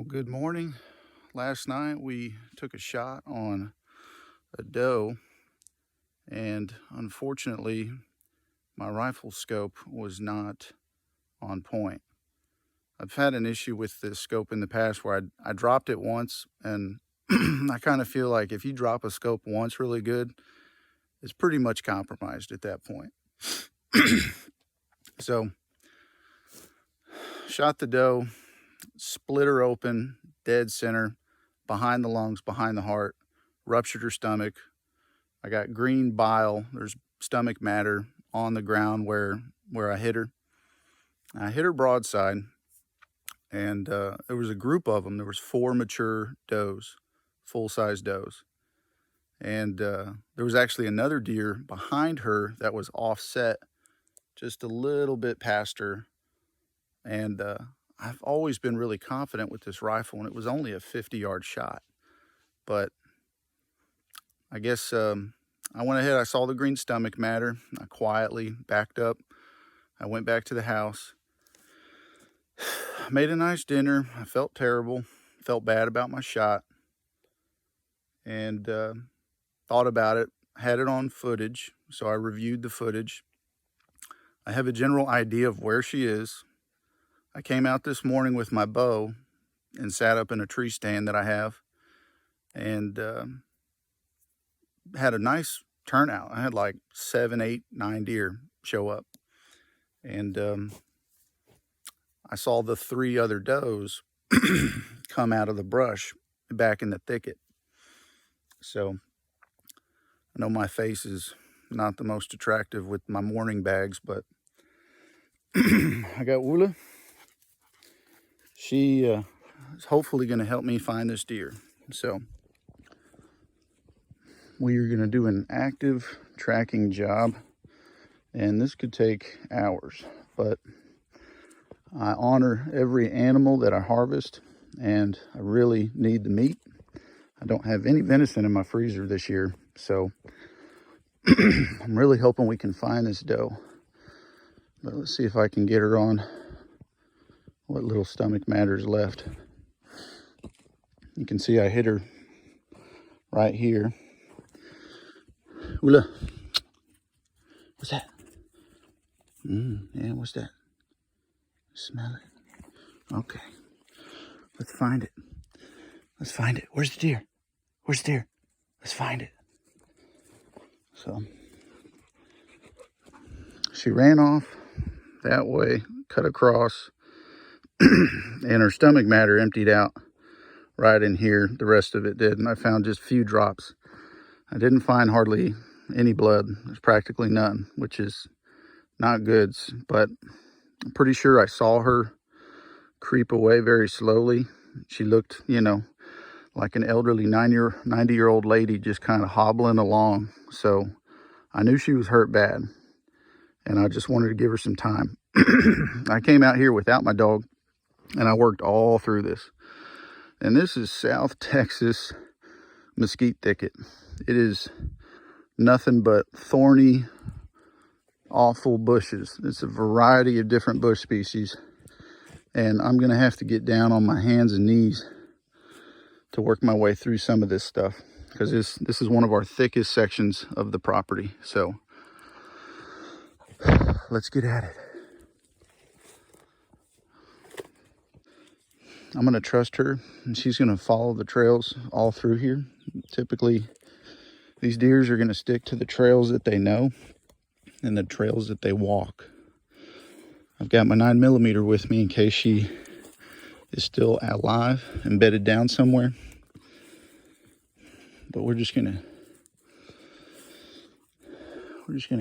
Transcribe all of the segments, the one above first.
Good morning. Last night we took a shot on a doe, and unfortunately my rifle scope was not on point. I've had an issue with this scope in the past where I dropped it once, and I kind of feel like if you drop a scope once really good, it's pretty much compromised at that point. So shot the doe, split her open, dead center, behind the lungs, behind the heart, ruptured her stomach. I got green bile, there's stomach matter on the ground where I hit her. I hit her broadside, and there was a group of them. There was 4 mature does, full-size does. And there was actually another deer behind her that was offset just a little bit past her. And I've always been really confident with this rifle, and it was only a 50-yard shot. But I guess I went ahead, I saw the green stomach matter. I quietly backed up. I went back to the house. Made a nice dinner. I felt terrible, felt bad about my shot, and thought about it, had it on footage, so I reviewed the footage. I have a general idea of where she is. I came out this morning with my bow and sat up in a tree stand that I have, and had a nice turnout. I had like 7, 8, 9 deer show up, and I saw the 3 other does come out of the brush back in the thicket. So I know my face is not the most attractive with my morning bags, but I got Woola. She is hopefully going to help me find this deer. So we are going to do an active tracking job, and this could take hours, but I honor every animal that I harvest, and I really need the meat. I don't have any venison in my freezer this year, so I'm really hoping we can find this doe. But let's see if I can get her on what little stomach matter is left. You can see I hit her right here. Ooh, what's that? Yeah, what's that? Smell it. Okay, let's find it. Let's find it. Where's the deer? Where's the deer? Let's find it. So she ran off that way, cut across, and her stomach matter emptied out right in here. The rest of it did, and I found just a few drops. I didn't find hardly any blood. There's practically none, which is not good, but I'm pretty sure I saw her creep away very slowly. She looked, like an elderly 90-year-old lady just kind of hobbling along. So I knew she was hurt bad, and I just wanted to give her some time. I came out here without my dog, and I worked all through this. And this is South Texas mesquite thicket. It is nothing but thorny, awful bushes. It's a variety of different bush species, and I'm gonna have to get down on my hands and knees to work my way through some of this stuff, because this is one of our thickest sections of the property. So let's get at it. I'm gonna trust her, and she's gonna follow the trails all through here. Typically these deers are gonna stick to the trails that they know and the trails that they walk. I've got my 9mm with me in case she is still alive and bedded down somewhere. But we're just gonna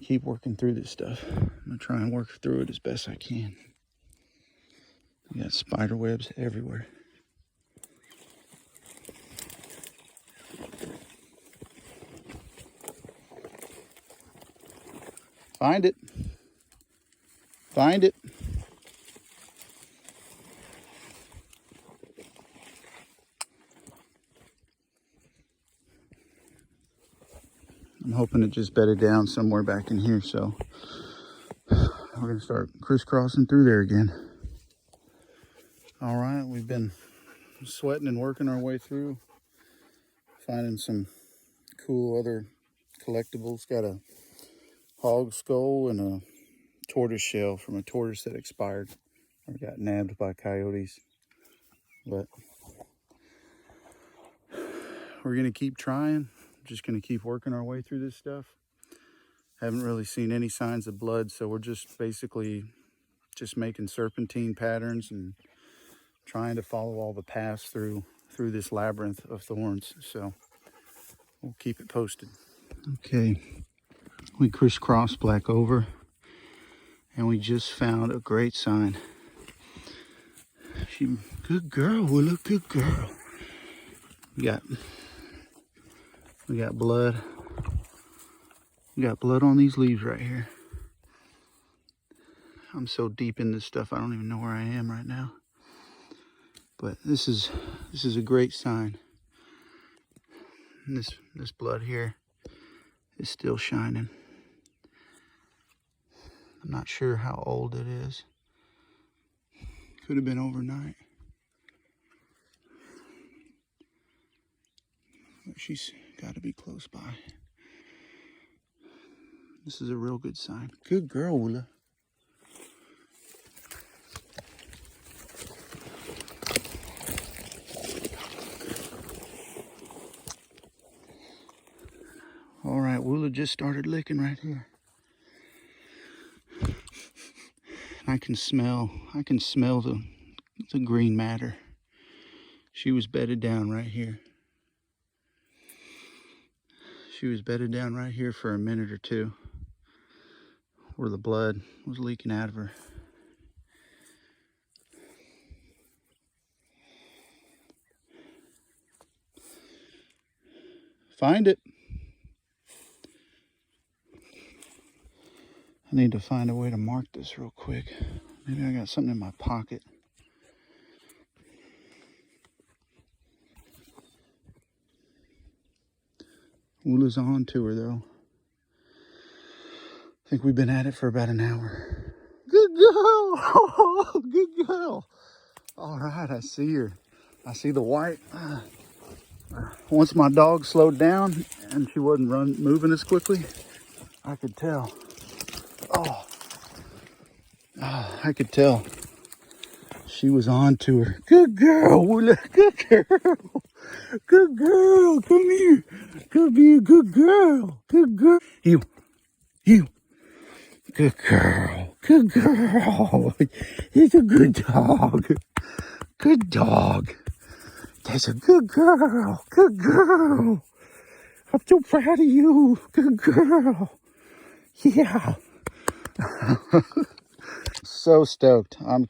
keep working through this stuff. I'm gonna try and work through it as best I can. We got spider webs everywhere. Find it. Find it. I'm hoping it just bedded down somewhere back in here, so we're gonna start crisscrossing through there again. All right, we've been sweating and working our way through, finding some cool other collectibles. Got a hog skull and a tortoise shell from a tortoise that expired or got nabbed by coyotes. But we're gonna keep trying. Just gonna keep working our way through this stuff. Haven't really seen any signs of blood, so we're just basically just making serpentine patterns and trying to follow all the paths through this labyrinth of thorns. So we'll keep it posted. Okay, we crisscrossed back over and we just found a great sign. Good girl, Willa, good girl. We got blood. We got blood on these leaves right here. I'm so deep in this stuff, I don't even know where I am right now. But this is a great sign. And this blood here is still shining. I'm not sure how old it is. Could have been overnight. But she's got to be close by. This is a real good sign. Good girl, Willa. All right, Willa just started licking right here. I can smell the green matter. She was bedded down right here. She was bedded down right here for a minute or two where the blood was leaking out of her. Find it. I need to find a way to mark this real quick. Maybe I got something in my pocket. Willa's on to her though. I think we've been at it for about an hour. Good girl! Oh, good girl! All right, I see her. I see the white. Once my dog slowed down and she wasn't moving as quickly, I could tell. Oh, I could tell. She was on to her. Good girl, Willa. Good girl. Good girl. Come here. Come here. Good girl. Good girl. You. Good girl. Good girl. He's a good dog. Good dog. That's a good girl. Good girl. I'm so proud of you. Good girl. Yeah. So stoked. I'm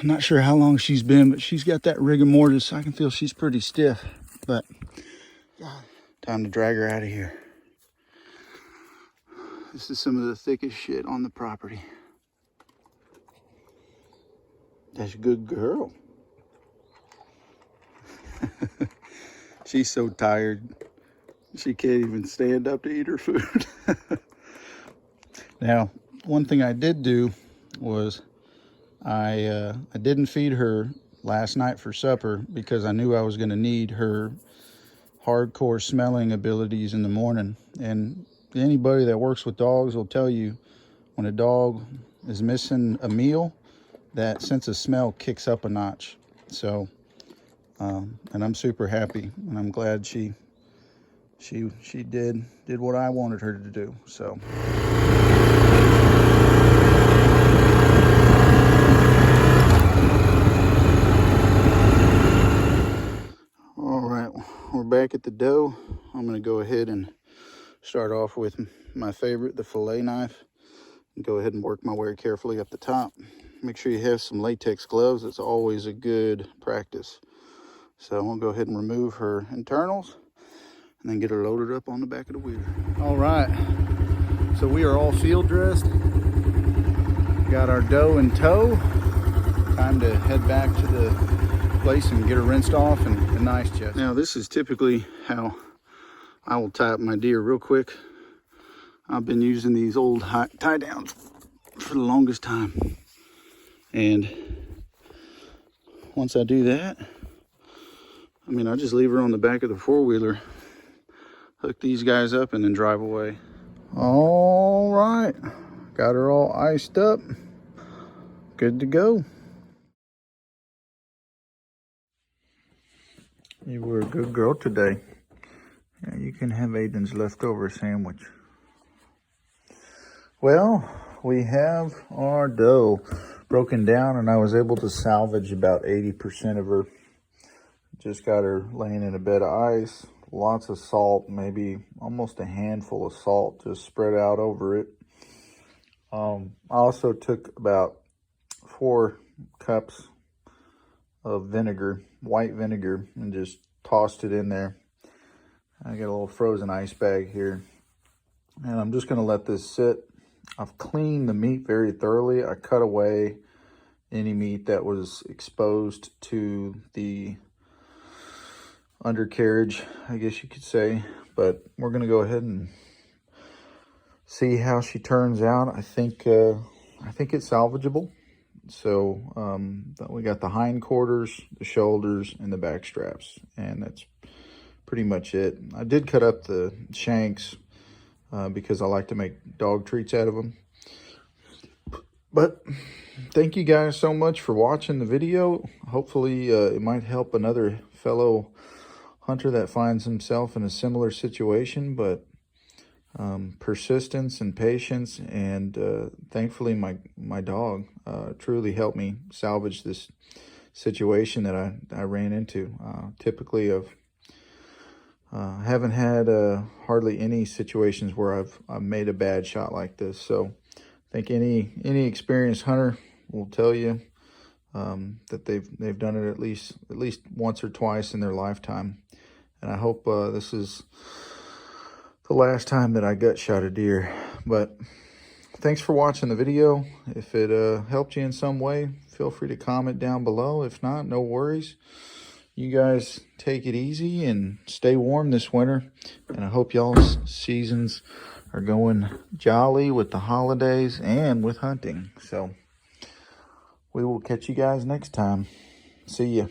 not sure how long she's been, but she's got that rigor mortis. I can feel she's pretty stiff, but God, time to drag her out of here. This is some of the thickest shit on the property. That's a good girl. She's so tired. She can't even stand up to eat her food. Now, one thing I did do was I didn't feed her last night for supper because I knew I was going to need her hardcore smelling abilities in the morning. And anybody that works with dogs will tell you when a dog is missing a meal, that sense of smell kicks up a notch. So, and I'm super happy, and I'm glad she did what I wanted her to do. So. All right, we're back at the dough. I'm gonna go ahead and start off with my favorite, the fillet knife. Go ahead and work my way carefully up the top. Make sure you have some latex gloves. It's always a good practice. So I'm gonna go ahead and remove her internals and then get her loaded up on the back of the wheel. All right, so we are all field dressed. Got our dough in tow. Time to head back to the place and get her rinsed off and a nice chest. Now this is typically how I will tie up my deer real quick. I've been using these old tie downs for the longest time. And once I do that, I mean, I just leave her on the back of the four-wheeler, hook these guys up, and then drive away. All right, got her all iced up, good to go. You were a good girl today. Yeah, you can have Aiden's leftover sandwich. Well, we have our doe broken down, and I was able to salvage about 80% of her. Just got her laying in a bed of ice, lots of salt, maybe almost a handful of salt just spread out over it. I also took about 4 cups of vinegar, white vinegar, and just tossed it in there. I got a little frozen ice bag here, and I'm just going to let this sit. I've cleaned the meat very thoroughly. I cut away any meat that was exposed to the undercarriage, I guess you could say. But we're going to go ahead and see how she turns out. I think it's salvageable. So we got the hindquarters, the shoulders, and the back straps, and that's pretty much it. I did cut up the shanks because I like to make dog treats out of them. But thank you guys so much for watching the video. Hopefully it might help another fellow hunter that finds himself in a similar situation. But persistence and patience, and thankfully my dog truly helped me salvage this situation that I ran into. Typically haven't had hardly any situations where I've made a bad shot like this. So I think any experienced hunter will tell you that they've done it at least once or twice in their lifetime. And I hope this is the last time that I gut shot a deer. But thanks for watching the video. If it helped you in some way, feel free to comment down below. If not, no worries. You guys take it easy and stay warm this winter. And I hope y'all's seasons are going jolly with the holidays and with hunting. So we will catch you guys next time. See ya.